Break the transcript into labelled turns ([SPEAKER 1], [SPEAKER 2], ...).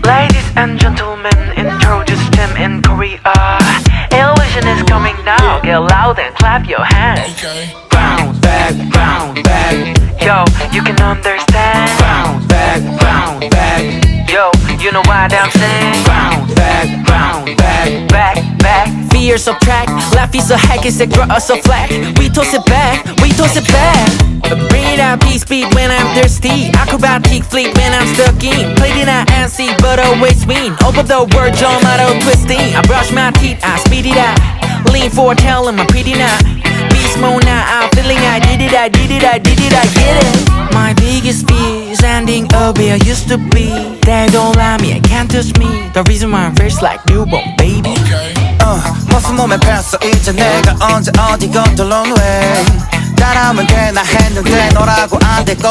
[SPEAKER 1] Ladies and gentlemen, introduce them in Korea. Illusion is coming now. Get loud and clap your hands.
[SPEAKER 2] Okay.
[SPEAKER 3] Bounce back, bounce back.
[SPEAKER 1] Yo, you can understand.
[SPEAKER 3] Bounce back, bounce back.
[SPEAKER 1] Yo, you know what I'm saying.
[SPEAKER 3] Bounce back, bounce back.
[SPEAKER 1] Back, back.
[SPEAKER 4] Fear subtract, laugh is a hack, is a grow us a flag. We toss it back, we toss it back. Bring it out, peace speed when I'm thirsty. Acrobatic fleet when I'm stuck in. Played in a NC, but always win. Over the word, jump out of twisting. I brush my teeth, I speed it up. Lean forward, tell them I'm pretty now. Beast mode now, I'm feeling I did it, I did it, I did it, I get it. My biggest fear is ending up where I used to be. They don't like me, I can't touch me. The reason why I'm fresh like newborn baby.
[SPEAKER 5] 무슨 몸에 뺐어 이제 내가 언제 어디 건들 런웨이 따라오면 되나 했는데 너라고 안 될 거